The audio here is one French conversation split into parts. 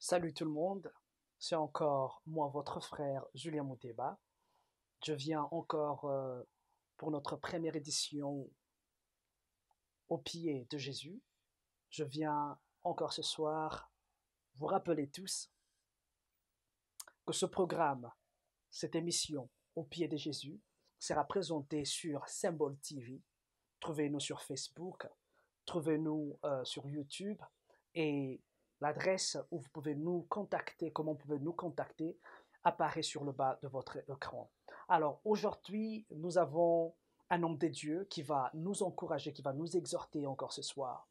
Salut tout le monde, c'est encore moi, votre frère Julien Mouteba. Je viens encore pour notre première édition au pied de Jésus. Je viens encore ce soir vous rappeler tous que ce programme, cette émission au pied de Jésus, sera présentée sur Symbol TV. Trouvez-nous sur Facebook, trouvez-nous sur YouTube et l'adresse où vous pouvez nous contacter, comment vous pouvez nous contacter, apparaît sur le bas de votre écran. Alors aujourd'hui, nous avons un homme de Dieu qui va nous encourager, qui va nous exhorter encore ce soir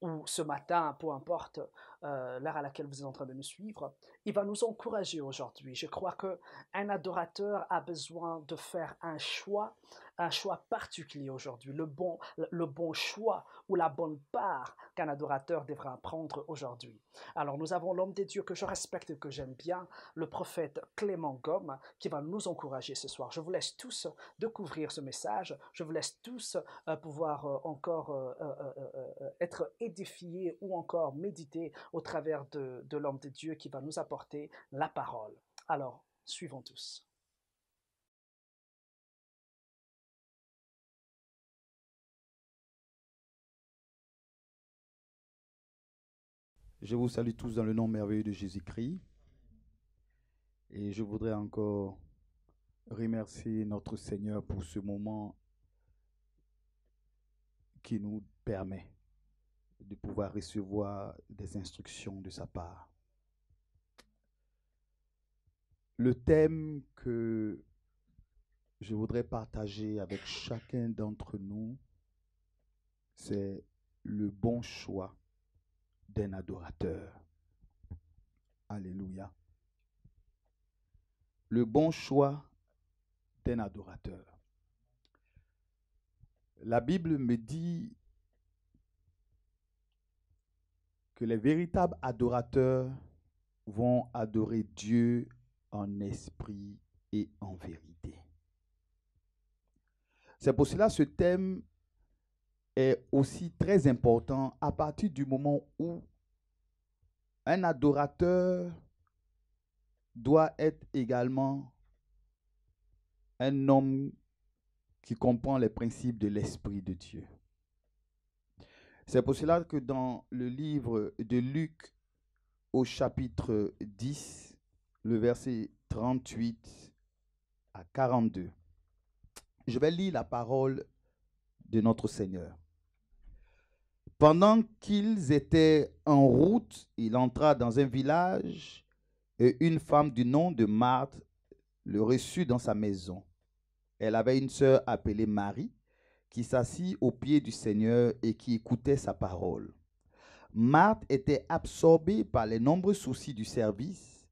ou ce matin, peu importe l'heure à laquelle vous êtes en train de nous suivre, il va nous encourager aujourd'hui. Je crois qu'un adorateur a besoin de faire un choix particulier aujourd'hui, le bon choix ou la bonne part qu'un adorateur devra prendre aujourd'hui. Alors nous avons l'homme de Dieu que je respecte et que j'aime bien, le prophète Clément Gomme, qui va nous encourager ce soir. Je vous laisse tous découvrir ce message, je vous laisse tous pouvoir encore être édifiés ou encore méditer au travers de l'homme de Dieu qui va nous apporter la parole. Alors, suivons tous. Je vous salue tous dans le nom merveilleux de Jésus-Christ. Et je voudrais encore remercier notre Seigneur pour ce moment qui nous permet de pouvoir recevoir des instructions de sa part. Le thème que je voudrais partager avec chacun d'entre nous, c'est le bon choix d'un adorateur. Alléluia. Le bon choix d'un adorateur. La Bible me dit que les véritables adorateurs vont adorer Dieu en esprit et en vérité. C'est pour cela que ce thème est aussi très important à partir du moment où un adorateur doit être également un homme qui comprend les principes de l'Esprit de Dieu. C'est pour cela que dans le livre de Luc, au chapitre 10, le verset 38 à 42, je vais lire la parole de notre Seigneur. Pendant qu'ils étaient en route, il entra dans un village et une femme du nom de Marthe le reçut dans sa maison. Elle avait une sœur appelée Marie qui s'assit aux pieds du Seigneur et qui écoutait sa parole. Marthe était absorbée par les nombreux soucis du service.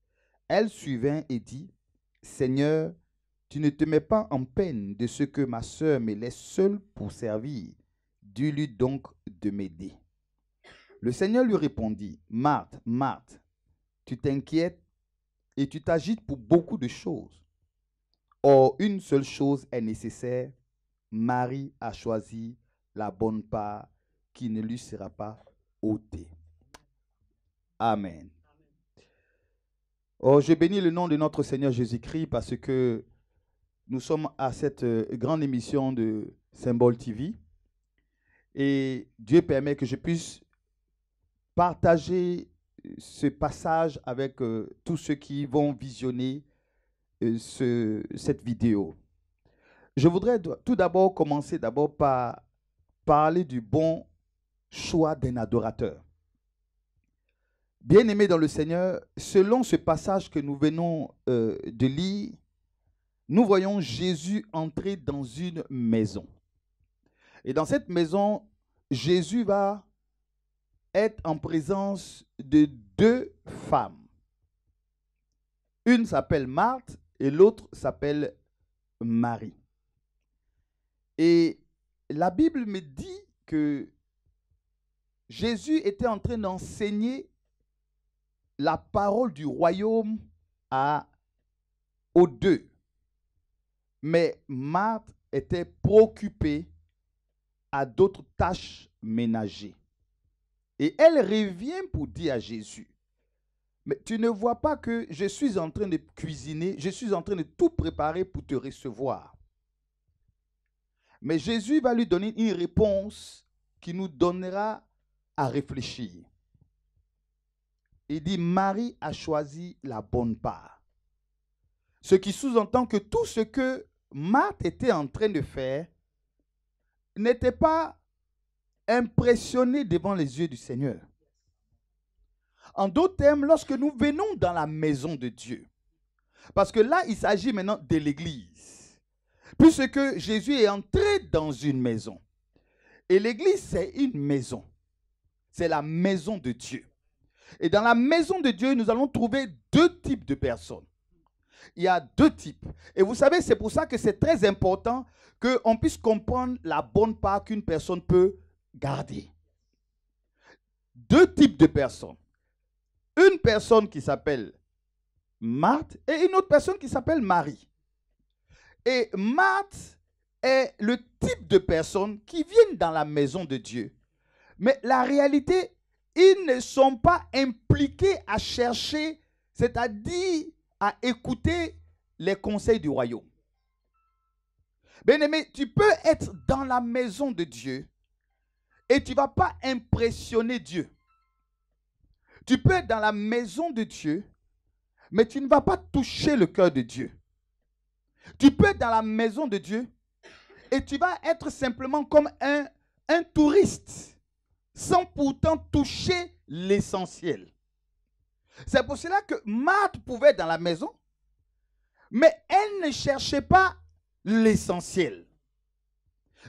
Elle survint et dit, « Seigneur, tu ne te mets pas en peine de ce que ma sœur me laisse seule pour servir. Dis-lui donc de m'aider. » Le Seigneur lui répondit, « Marthe, Marthe, tu t'inquiètes et tu t'agites pour beaucoup de choses. Or, une seule chose est nécessaire. Marie a choisi la bonne part qui ne lui sera pas ôtée. » Amen. Oh, je bénis le nom de notre Seigneur Jésus-Christ parce que nous sommes à cette grande émission de Symbol TV et Dieu permet que je puisse partager ce passage avec tous ceux qui vont visionner cette vidéo. Je voudrais tout d'abord commencer par parler du bon choix d'un adorateur. Bien-aimés dans le Seigneur, selon ce passage que nous venons de lire, nous voyons Jésus entrer dans une maison. Et dans cette maison, Jésus va être en présence de deux femmes. Une s'appelle Marthe et l'autre s'appelle Marie. Et la Bible me dit que Jésus était en train d'enseigner la parole du royaume aux deux. Mais Marthe était préoccupée à d'autres tâches ménagères. Et elle revient pour dire à Jésus, « Mais tu ne vois pas que je suis en train de cuisiner, je suis en train de tout préparer pour te recevoir. Mais Jésus va lui donner une réponse qui nous donnera à réfléchir. Il dit, Marie a choisi la bonne part. Ce qui sous-entend que tout ce que Marthe était en train de faire n'était pas impressionné devant les yeux du Seigneur. En d'autres termes, lorsque nous venons dans la maison de Dieu, parce que là, il s'agit maintenant de l'église, puisque Jésus est entré dans une maison. Et l'église, c'est une maison. C'est la maison de Dieu. Et dans la maison de Dieu, nous allons trouver deux types de personnes. Il y a deux types. Et vous savez, c'est pour ça que c'est très important qu'on puisse comprendre la bonne part qu'une personne peut garder. Deux types de personnes. Une personne qui s'appelle Marthe et une autre personne qui s'appelle Marie. Et Marthe est le type de personnes qui viennent dans la maison de Dieu. Mais la réalité, ils ne sont pas impliqués à chercher, c'est-à-dire à écouter les conseils du royaume. Bien-aimé, tu peux être dans la maison de Dieu et tu ne vas pas impressionner Dieu. Tu peux être dans la maison de Dieu, mais tu ne vas pas toucher le cœur de Dieu. Tu peux être dans la maison de Dieu et tu vas être simplement comme un touriste, sans pourtant toucher l'essentiel. C'est pour cela que Marthe pouvait être dans la maison, mais elle ne cherchait pas l'essentiel.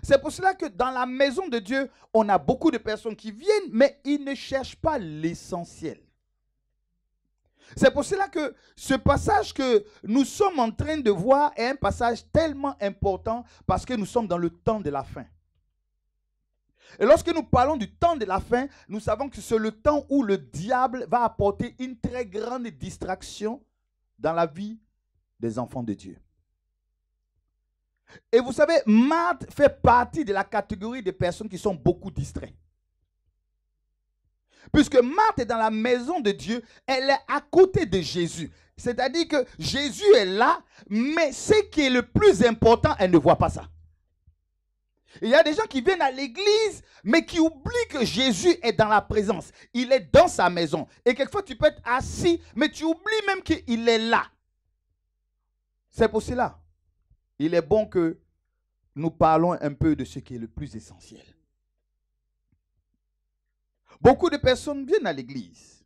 C'est pour cela que dans la maison de Dieu, on a beaucoup de personnes qui viennent, mais ils ne cherchent pas l'essentiel. C'est pour cela que ce passage que nous sommes en train de voir est un passage tellement important parce que nous sommes dans le temps de la fin. Et lorsque nous parlons du temps de la fin, nous savons que c'est le temps où le diable va apporter une très grande distraction dans la vie des enfants de Dieu. Et vous savez, Marthe fait partie de la catégorie des personnes qui sont beaucoup distraites. Puisque Marthe est dans la maison de Dieu, elle est à côté de Jésus. C'est-à-dire que Jésus est là, mais ce qui est le plus important, elle ne voit pas ça. Il y a des gens qui viennent à l'église, mais qui oublient que Jésus est dans la présence. Il est dans sa maison. Et quelquefois, tu peux être assis, mais tu oublies même qu'il est là. C'est pour cela. Il est bon que nous parlons un peu de ce qui est le plus essentiel. Beaucoup de personnes viennent à l'église.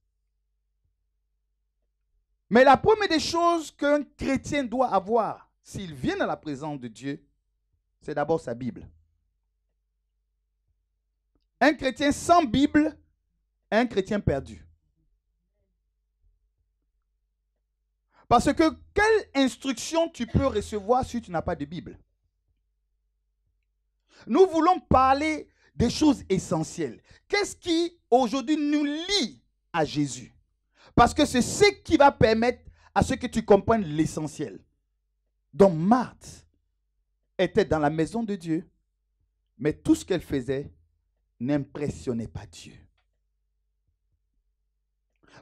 Mais la première des choses qu'un chrétien doit avoir, s'il vient à la présence de Dieu, c'est d'abord sa Bible. Un chrétien sans Bible est un chrétien perdu. Parce que quelle instruction tu peux recevoir si tu n'as pas de Bible? Nous voulons parler des choses essentielles. Qu'est-ce qui aujourd'hui nous lie à Jésus? Parce que c'est ce qui va permettre à ce que tu comprennes l'essentiel. Donc Marthe était dans la maison de Dieu, mais tout ce qu'elle faisait n'impressionnait pas Dieu.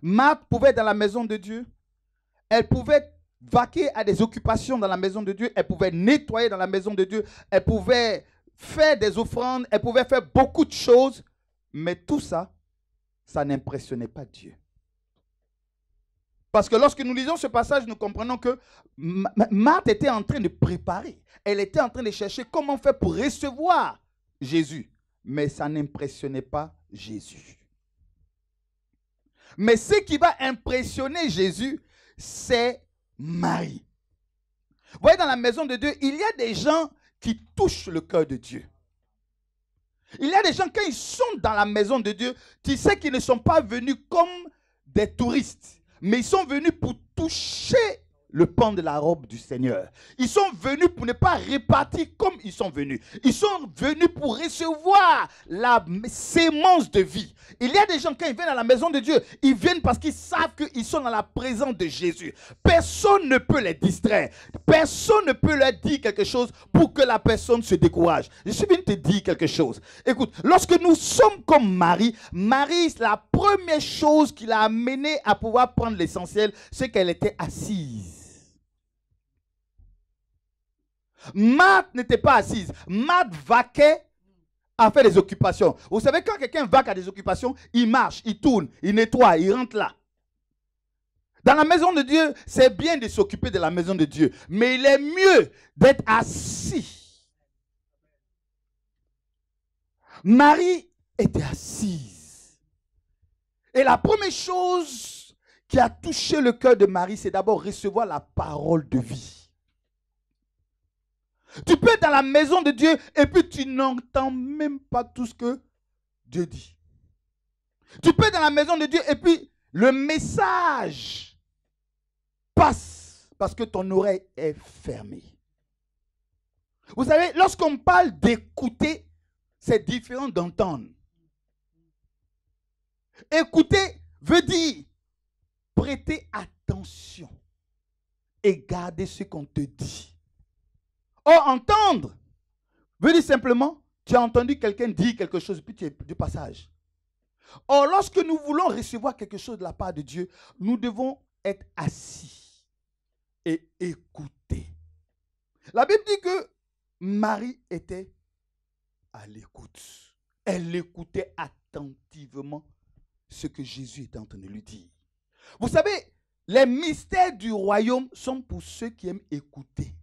Marthe pouvait être dans la maison de Dieu, elle pouvait vaquer à des occupations dans la maison de Dieu, elle pouvait nettoyer dans la maison de Dieu, elle pouvait faire des offrandes, elle pouvait faire beaucoup de choses, mais tout ça, ça n'impressionnait pas Dieu. Parce que lorsque nous lisons ce passage, nous comprenons que Marthe était en train de préparer. Elle était en train de chercher comment faire pour recevoir Jésus. Mais ça n'impressionnait pas Jésus. Mais ce qui va impressionner Jésus, c'est Marie. Vous voyez, dans la maison de Dieu, il y a des gens qui touchent le cœur de Dieu. Il y a des gens, quand ils sont dans la maison de Dieu, tu sais qu'ils ne sont pas venus comme des touristes, mais ils sont venus pour toucher le pan de la robe du Seigneur. Ils sont venus pour ne pas répartir comme ils sont venus. Ils sont venus pour recevoir la sémence de vie. Il y a des gens, quand ils viennent à la maison de Dieu, ils viennent parce qu'ils savent qu'ils sont dans la présence de Jésus. Personne ne peut les distraire. Personne ne peut leur dire quelque chose pour que la personne se décourage. Je suis venu te dire quelque chose. Écoute, lorsque nous sommes comme Marie, la première chose qui l'a amenée à pouvoir prendre l'essentiel, c'est qu'elle était assise. Marthe n'était pas assise. Marthe vaquait à faire des occupations. Vous savez, quand quelqu'un vaque à des occupations, il marche, il tourne, il nettoie, il rentre là. Dans la maison de Dieu, c'est bien de s'occuper de la maison de Dieu. Mais il est mieux d'être assis. Marie était assise. Et la première chose qui a touché le cœur de Marie, c'est d'abord recevoir la parole de vie. Tu peux être dans la maison de Dieu et puis tu n'entends même pas tout ce que Dieu dit. Tu peux être dans la maison de Dieu et puis le message passe parce que ton oreille est fermée. Vous savez, lorsqu'on parle d'écouter, c'est différent d'entendre. Écouter veut dire prêter attention et garder ce qu'on te dit. Or, entendre veut dire simplement, tu as entendu quelqu'un dire quelque chose, puis tu es du passage. Or, lorsque nous voulons recevoir quelque chose de la part de Dieu, nous devons être assis et écouter. La Bible dit que Marie était à l'écoute. Elle écoutait attentivement ce que Jésus était en train de lui dire. Vous savez, les mystères du royaume sont pour ceux qui aiment écouter.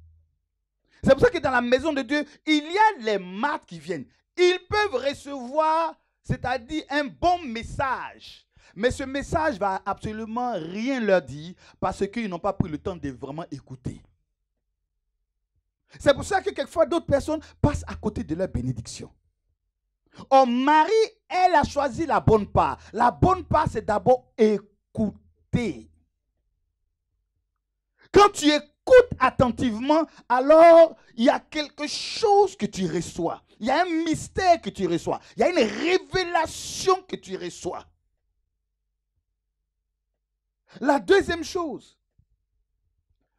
C'est pour ça que dans la maison de Dieu, il y a les martyrs qui viennent. Ils peuvent recevoir, c'est-à-dire un bon message. Mais ce message ne va absolument rien leur dire parce qu'ils n'ont pas pris le temps de vraiment écouter. C'est pour ça que quelquefois d'autres personnes passent à côté de leur bénédiction. Or, Marie, elle a choisi la bonne part. La bonne part, c'est d'abord écouter. Quand tu écoutes attentivement, alors il y a quelque chose que tu reçois. Il y a un mystère que tu reçois. Il y a une révélation que tu reçois. La deuxième chose,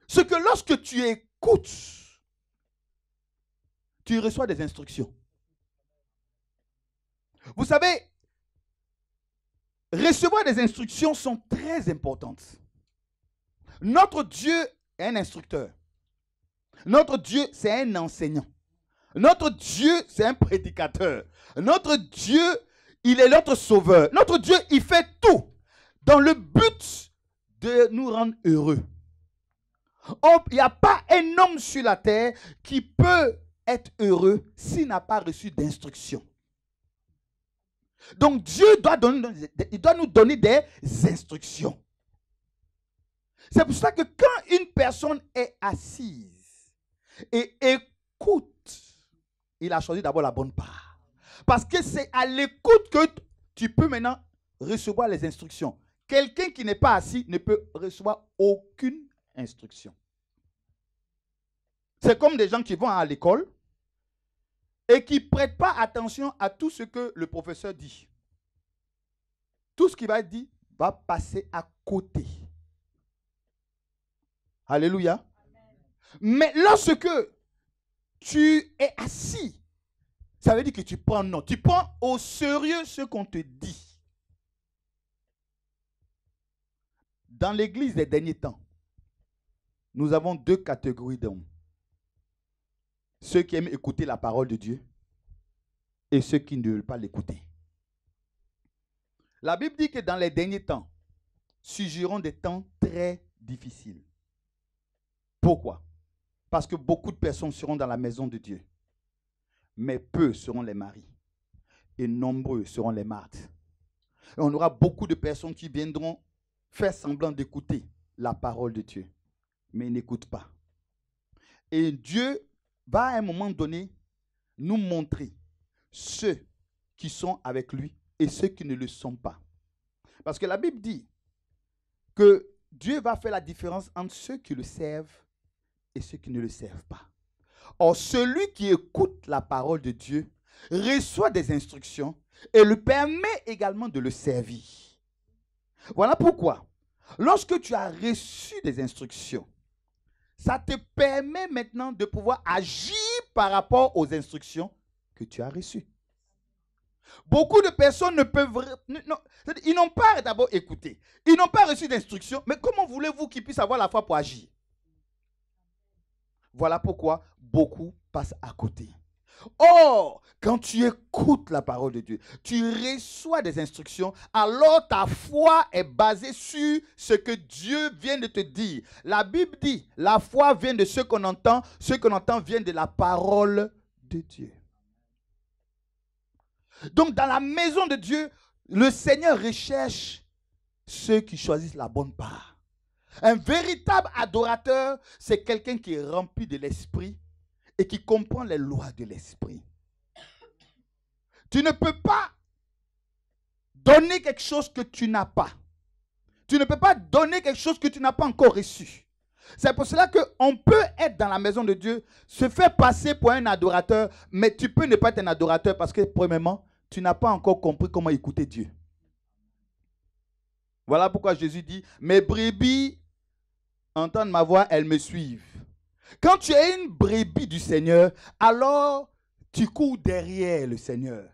c'est que lorsque tu écoutes, tu reçois des instructions. Vous savez, recevoir des instructions sont très importantes. Notre Dieu est un instructeur. Notre Dieu, c'est un enseignant. Notre Dieu, c'est un prédicateur. Notre Dieu, il est notre sauveur. Notre Dieu, il fait tout dans le but de nous rendre heureux. Or, il n'y a pas un homme sur la terre qui peut être heureux s'il n'a pas reçu d'instruction. Donc Dieu doit nous donner des instructions. C'est pour ça que quand une personne est assise et écoute, il a choisi d'abord la bonne part. Parce que c'est à l'écoute que tu peux maintenant recevoir les instructions. Quelqu'un qui n'est pas assis ne peut recevoir aucune instruction. C'est comme des gens qui vont à l'école et qui ne prêtent pas attention à tout ce que le professeur dit. Tout ce qu'il va dire va passer à côté. Alléluia. Amen. Mais lorsque tu es assis, ça veut dire que tu prends note. Tu prends au sérieux ce qu'on te dit. Dans l'église des derniers temps, nous avons deux catégories d'hommes. Ceux qui aiment écouter la parole de Dieu et ceux qui ne veulent pas l'écouter. La Bible dit que dans les derniers temps, surgiront des temps très difficiles. Pourquoi? Parce que beaucoup de personnes seront dans la maison de Dieu. Mais peu seront les maris. Et nombreux seront les martyrs. Et on aura beaucoup de personnes qui viendront faire semblant d'écouter la parole de Dieu. Mais ils n'écoutent pas. Et Dieu va à un moment donné nous montrer ceux qui sont avec lui et ceux qui ne le sont pas. Parce que la Bible dit que Dieu va faire la différence entre ceux qui le servent et ceux qui ne le servent pas. Or, celui qui écoute la parole de Dieu reçoit des instructions et lui permet également de le servir. Voilà pourquoi, lorsque tu as reçu des instructions, ça te permet maintenant de pouvoir agir par rapport aux instructions que tu as reçues. Beaucoup de personnes ne peuvent... ils n'ont pas d'abord écouté. Ils n'ont pas reçu d'instructions. Mais comment voulez-vous qu'ils puissent avoir la foi pour agir? Voilà pourquoi beaucoup passent à côté. Or, quand tu écoutes la parole de Dieu, tu reçois des instructions, alors ta foi est basée sur ce que Dieu vient de te dire. La Bible dit, la foi vient de ce qu'on entend vient de la parole de Dieu. Donc, dans la maison de Dieu, le Seigneur recherche ceux qui choisissent la bonne part. Un véritable adorateur, c'est quelqu'un qui est rempli de l'esprit et qui comprend les lois de l'esprit. Tu ne peux pas donner quelque chose que tu n'as pas. Tu ne peux pas donner quelque chose que tu n'as pas encore reçu. C'est pour cela qu'on peut être dans la maison de Dieu, se faire passer pour un adorateur, mais tu peux ne pas être un adorateur parce que, premièrement, tu n'as pas encore compris comment écouter Dieu. Voilà pourquoi Jésus dit, mes brebis entendent ma voix, elles me suivent. Quand tu es une brebis du Seigneur, alors tu cours derrière le Seigneur.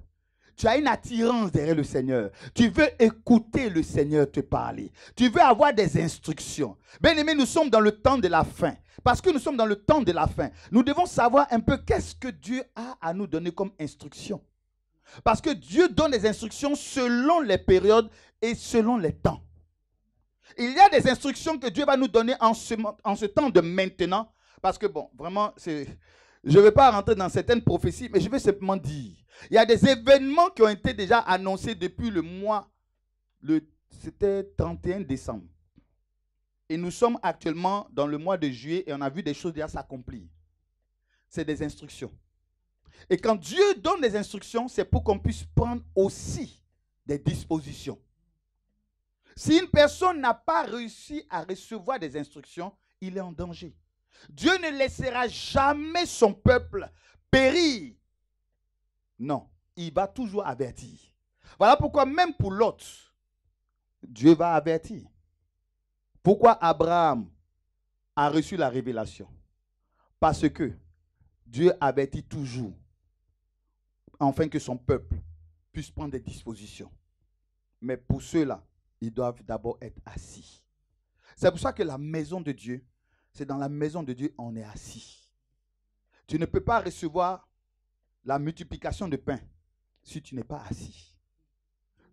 Tu as une attirance derrière le Seigneur. Tu veux écouter le Seigneur te parler. Tu veux avoir des instructions. Bien-aimés, nous sommes dans le temps de la fin. Parce que nous sommes dans le temps de la fin, nous devons savoir un peu qu'est-ce que Dieu a à nous donner comme instruction. Parce que Dieu donne des instructions selon les périodes et selon les temps. Il y a des instructions que Dieu va nous donner en ce temps de maintenant. Parce que bon, vraiment, je ne vais pas rentrer dans certaines prophéties, mais je vais simplement dire, il y a des événements qui ont été déjà annoncés depuis le mois, c'était 31 décembre. Et nous sommes actuellement dans le mois de juillet et on a vu des choses déjà s'accomplir. C'est des instructions. Et quand Dieu donne des instructions, c'est pour qu'on puisse prendre aussi des dispositions. Si une personne n'a pas réussi à recevoir des instructions, il est en danger. Dieu ne laissera jamais son peuple périr. Non, il va toujours avertir. Voilà pourquoi même pour l'autre, Dieu va avertir. Pourquoi Abraham a reçu la révélation? Parce que Dieu avertit toujours, afin que son peuple puisse prendre des dispositions. Mais pour cela, ils doivent d'abord être assis. C'est pour ça que la maison de Dieu, c'est dans la maison de Dieu on est assis. Tu ne peux pas recevoir la multiplication de pain si tu n'es pas assis.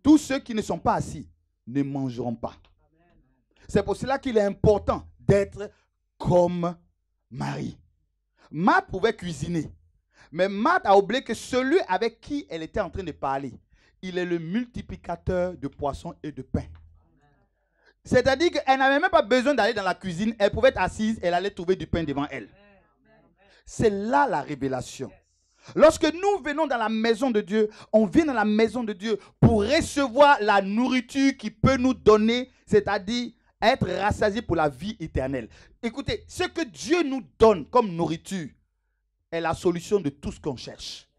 Tous ceux qui ne sont pas assis ne mangeront pas. C'est pour cela qu'il est important d'être comme Marie. Marthe pouvait cuisiner, mais Marthe a oublié que celui avec qui elle était en train de parler, il est le multiplicateur de poissons et de pain. C'est-à-dire qu'elle n'avait même pas besoin d'aller dans la cuisine. Elle pouvait être assise, elle allait trouver du pain devant elle. C'est là la révélation. Lorsque nous venons dans la maison de Dieu, on vient dans la maison de Dieu pour recevoir la nourriture qui peut nous donner, c'est-à-dire être rassasié pour la vie éternelle. Écoutez, ce que Dieu nous donne comme nourriture est la solution de tout ce qu'on cherche.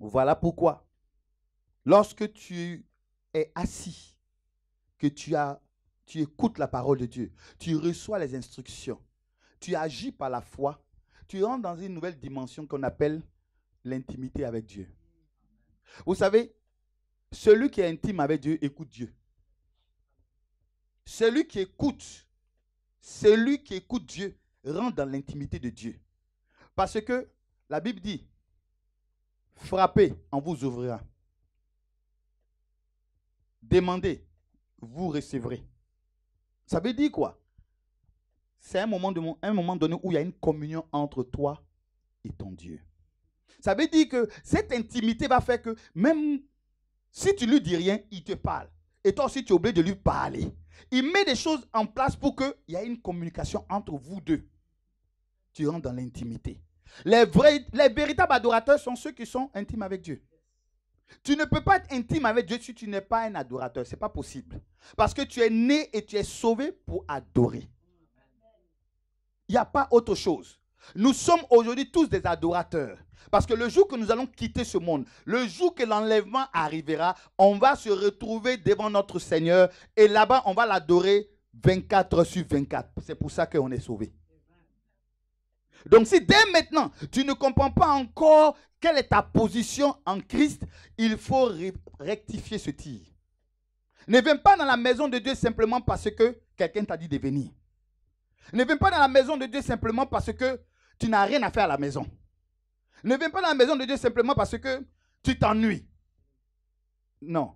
Voilà pourquoi, lorsque tu es assis, que tu écoutes la parole de Dieu, tu reçois les instructions, tu agis par la foi, tu rentres dans une nouvelle dimension qu'on appelle l'intimité avec Dieu. Vous savez, celui qui est intime avec Dieu écoute Dieu. Celui qui écoute Dieu rentre dans l'intimité de Dieu. Parce que la Bible dit, frappez, on vous ouvrira. Demandez, vous recevrez. Ça veut dire quoi? C'est un moment donné où il y a une communion entre toi et ton Dieu. Ça veut dire que cette intimité va faire que même si tu ne lui dis rien, il te parle. Et toi aussi, tu es obligé de lui parler. Il met des choses en place pour qu'il y ait une communication entre vous deux. Tu rentres dans l'intimité. Les véritables adorateurs sont ceux qui sont intimes avec Dieu. Tu ne peux pas être intime avec Dieu si tu n'es pas un adorateur. Ce n'est pas possible. Parce que tu es né et tu es sauvé pour adorer. Il n'y a pas autre chose. Nous sommes aujourd'hui tous des adorateurs. Parce que le jour que nous allons quitter ce monde, le jour que l'enlèvement arrivera, on va se retrouver devant notre Seigneur et là-bas, on va l'adorer 24 heures sur 24. C'est pour ça qu'on est sauvé. Donc si dès maintenant, tu ne comprends pas encore quelle est ta position en Christ, il faut rectifier ce tir. Ne viens pas dans la maison de Dieu simplement parce que quelqu'un t'a dit de venir. Ne viens pas dans la maison de Dieu simplement parce que tu n'as rien à faire à la maison. Ne viens pas dans la maison de Dieu simplement parce que tu t'ennuies. Non.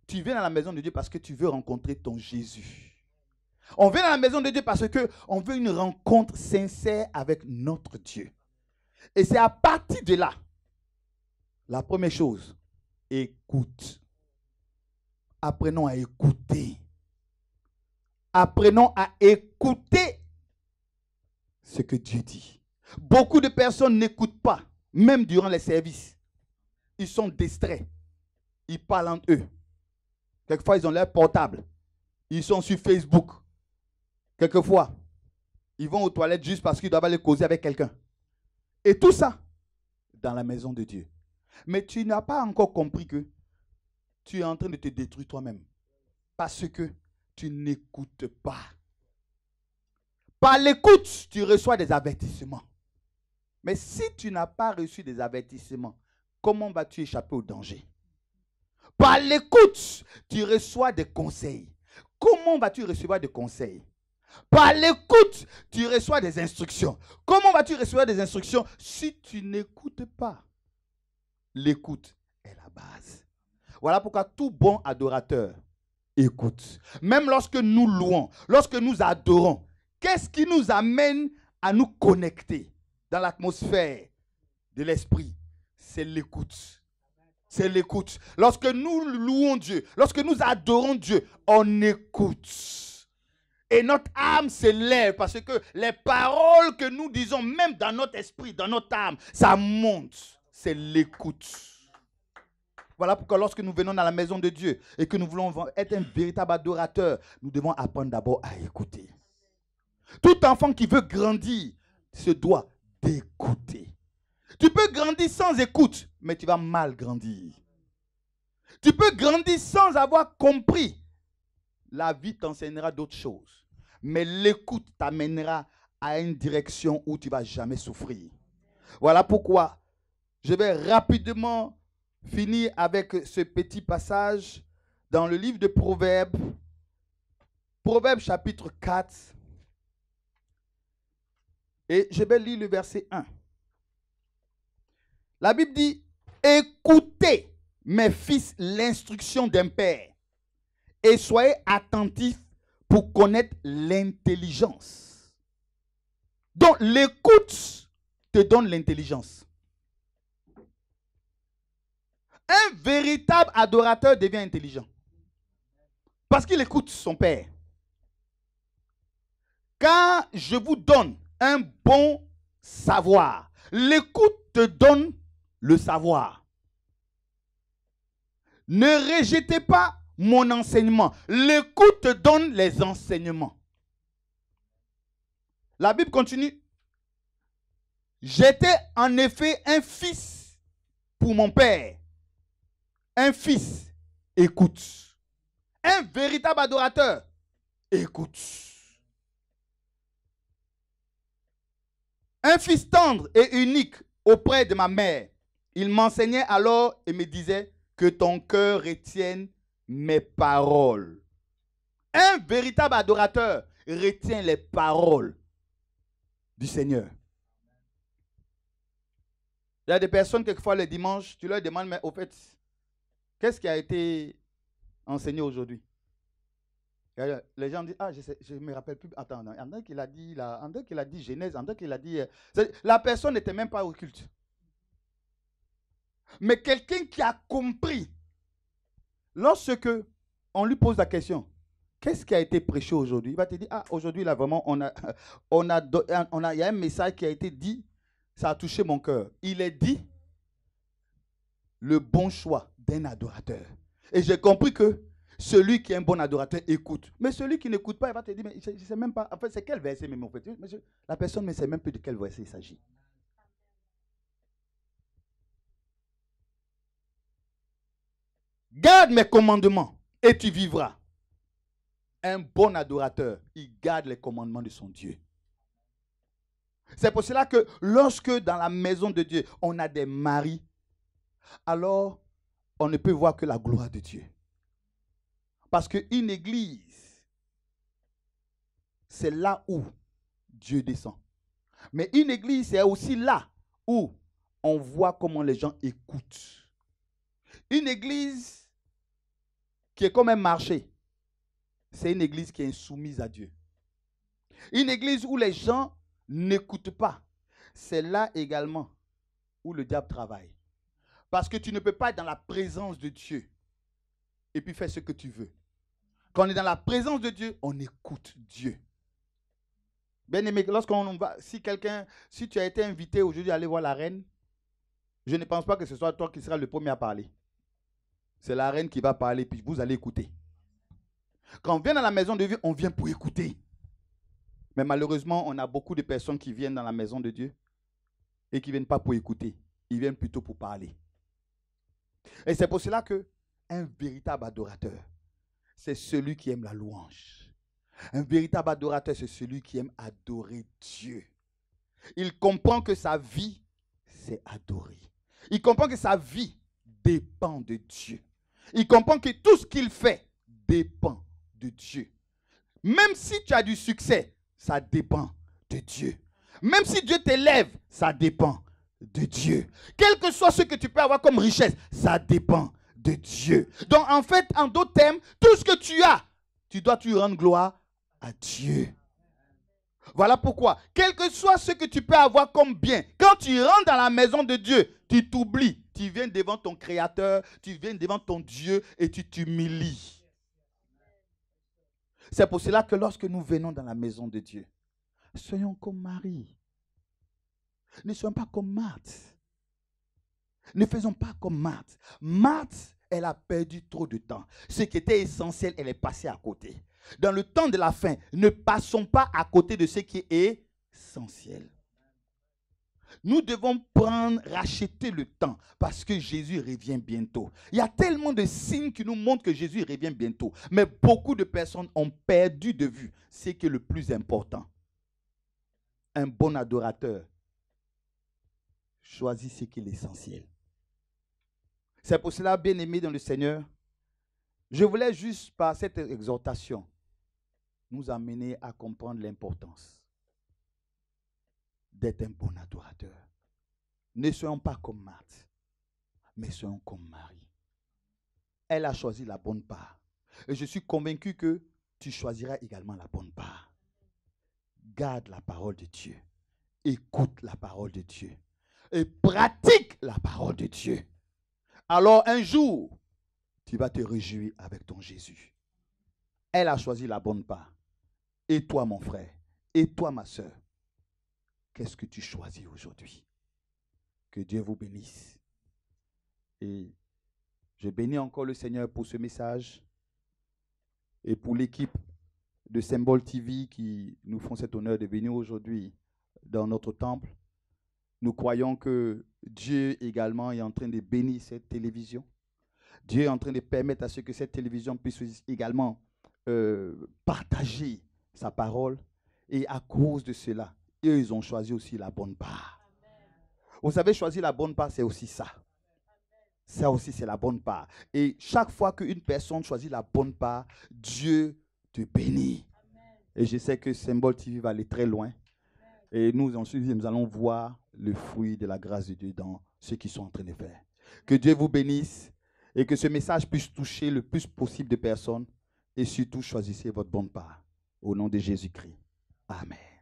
Tu viens dans la maison de Dieu parce que tu veux rencontrer ton Jésus. On vient dans la maison de Dieu parce qu'on veut une rencontre sincère avec notre Dieu. Et c'est à partir de là, la première chose, écoute. Apprenons à écouter. Apprenons à écouter ce que Dieu dit. Beaucoup de personnes n'écoutent pas, même durant les services. Ils sont distraits. Ils parlent entre eux. Quelquefois, ils ont leur portable. Ils sont sur Facebook. Quelquefois, ils vont aux toilettes juste parce qu'ils doivent aller causer avec quelqu'un. Et tout ça, dans la maison de Dieu. Mais tu n'as pas encore compris que tu es en train de te détruire toi-même. Parce que tu n'écoutes pas. Par l'écoute, tu reçois des avertissements. Mais si tu n'as pas reçu des avertissements, comment vas-tu échapper au danger? Par l'écoute, tu reçois des conseils. Comment vas-tu recevoir des conseils? Par l'écoute, tu reçois des instructions. Comment vas-tu recevoir des instructions si tu n'écoutes pas? L'écoute est la base. Voilà pourquoi tout bon adorateur écoute. Même lorsque nous louons, lorsque nous adorons, qu'est-ce qui nous amène à nous connecter dans l'atmosphère de l'esprit? C'est l'écoute. C'est l'écoute. Lorsque nous louons Dieu, lorsque nous adorons Dieu, on écoute. Et notre âme s'élève parce que les paroles que nous disons, même dans notre esprit, dans notre âme, ça monte. C'est l'écoute. Voilà pourquoi lorsque nous venons dans la maison de Dieu et que nous voulons être un véritable adorateur, nous devons apprendre d'abord à écouter. Tout enfant qui veut grandir se doit d'écouter. Tu peux grandir sans écoute, mais tu vas mal grandir. Tu peux grandir sans avoir compris. La vie t'enseignera d'autres choses. Mais l'écoute t'amènera à une direction où tu ne vas jamais souffrir. Voilà pourquoi je vais rapidement finir avec ce petit passage dans le livre de Proverbes. Proverbes chapitre 4. Et je vais lire le verset 1. La Bible dit, écoutez, mes fils, l'instruction d'un père, et soyez attentifs pour connaître l'intelligence. Donc, l'écoute te donne l'intelligence. Un véritable adorateur devient intelligent. Parce qu'il écoute son père. Quand je vous donne un bon savoir, l'écoute te donne le savoir. Ne rejetez pas mon enseignement. L'écoute te donne les enseignements. La Bible continue. J'étais en effet un fils pour mon père. Un fils écoute. Un véritable adorateur écoute. Un fils tendre et unique auprès de ma mère. Il m'enseignait alors et me disait que ton cœur retienne mes paroles. Un véritable adorateur retient les paroles du Seigneur. Il y a des personnes, quelquefois, le dimanche, tu leur demandes, mais au fait, qu'est-ce qui a été enseigné aujourd'hui? Les gens disent, ah, je ne me rappelle plus. Attends, il y en a qui l'a dit, Genèse, il y en a qui l'a dit. La personne n'était même pas au culte. Mais quelqu'un qui a compris, lorsque on lui pose la question, qu'est-ce qui a été prêché aujourd'hui? Il va te dire, ah, aujourd'hui, là, vraiment, il y a un message qui a été dit, ça a touché mon cœur. Il est dit, le bon choix d'un adorateur. Et j'ai compris que celui qui est un bon adorateur écoute. Mais celui qui n'écoute pas, il va te dire, mais je ne sais même pas, en fait, c'est quel verset même en fait. La personne ne sait même plus de quel verset il s'agit. Garde mes commandements et tu vivras. Un bon adorateur, il garde les commandements de son Dieu. C'est pour cela que lorsque dans la maison de Dieu, on a des maris, alors on ne peut voir que la gloire de Dieu. Parce qu'une église, c'est là où Dieu descend. Mais une église, c'est aussi là où on voit comment les gens écoutent. Une église qui est comme un marché, c'est une église qui est soumise à Dieu. Une église où les gens n'écoutent pas, c'est là également où le diable travaille. Parce que tu ne peux pas être dans la présence de Dieu et puis faire ce que tu veux. Quand on est dans la présence de Dieu, on écoute Dieu. Bien aimé, lorsqu'on va, si tu as été invité aujourd'hui à aller voir la reine, je ne pense pas que ce soit toi qui seras le premier à parler. C'est la reine qui va parler, puis vous allez écouter. Quand on vient dans la maison de Dieu, on vient pour écouter. Mais malheureusement, on a beaucoup de personnes qui viennent dans la maison de Dieu et qui ne viennent pas pour écouter. Ils viennent plutôt pour parler. Et c'est pour cela qu'un véritable adorateur, c'est celui qui aime la louange. Un véritable adorateur, c'est celui qui aime adorer Dieu. Il comprend que sa vie, c'est adorer. Il comprend que sa vie dépend de Dieu. Il comprend que tout ce qu'il fait dépend de Dieu. Même si tu as du succès, ça dépend de Dieu. Même si Dieu t'élève, ça dépend de Dieu. Quel que soit ce que tu peux avoir comme richesse, ça dépend de Dieu. Donc en fait, en d'autres termes, tout ce que tu as, tu dois rendre gloire à Dieu. Voilà pourquoi, quel que soit ce que tu peux avoir comme bien, quand tu rentres dans la maison de Dieu, tu t'oublies. Tu viens devant ton Créateur, tu viens devant ton Dieu et tu t'humilies. C'est pour cela que lorsque nous venons dans la maison de Dieu, soyons comme Marie. Ne soyons pas comme Marthe. Ne faisons pas comme Marthe. Marthe, elle a perdu trop de temps. Ce qui était essentiel, elle est passée à côté. Dans le temps de la fin, ne passons pas à côté de ce qui est essentiel. Nous devons racheter le temps parce que Jésus revient bientôt. Il y a tellement de signes qui nous montrent que Jésus revient bientôt. Mais beaucoup de personnes ont perdu de vue ce qui est le plus important. Un bon adorateur choisit ce qui est l'essentiel. C'est pour cela, bien-aimés dans le Seigneur, je voulais juste par cette exhortation nous amener à comprendre l'importance d'être un bon adorateur. Ne soyons pas comme Marthe, mais soyons comme Marie. Elle a choisi la bonne part. Et je suis convaincu que tu choisiras également la bonne part. Garde la parole de Dieu. Écoute la parole de Dieu. Et pratique la parole de Dieu. Alors un jour, tu vas te réjouir avec ton Jésus. Elle a choisi la bonne part. Et toi, mon frère, et toi, ma soeur, qu'est-ce que tu choisis aujourd'hui? Que Dieu vous bénisse. Et je bénis encore le Seigneur pour ce message et pour l'équipe de Symbol TV qui nous font cet honneur de venir aujourd'hui dans notre temple. Nous croyons que Dieu également est en train de bénir cette télévision. Dieu est en train de permettre à ce que cette télévision puisse également partager sa parole. Et à cause de cela, eux, ils ont choisi aussi la bonne part. Vous savez, choisir la bonne part, c'est aussi ça. Ça aussi, c'est la bonne part. Et chaque fois qu'une personne choisit la bonne part, Dieu te bénit. Et je sais que Symbol TV va aller très loin. Et nous, ensuite, nous allons voir le fruit de la grâce de Dieu dans ce qu'ils sont en train de faire. Que Dieu vous bénisse et que ce message puisse toucher le plus possible de personnes. Et surtout, choisissez votre bonne part. Au nom de Jésus-Christ. Amen.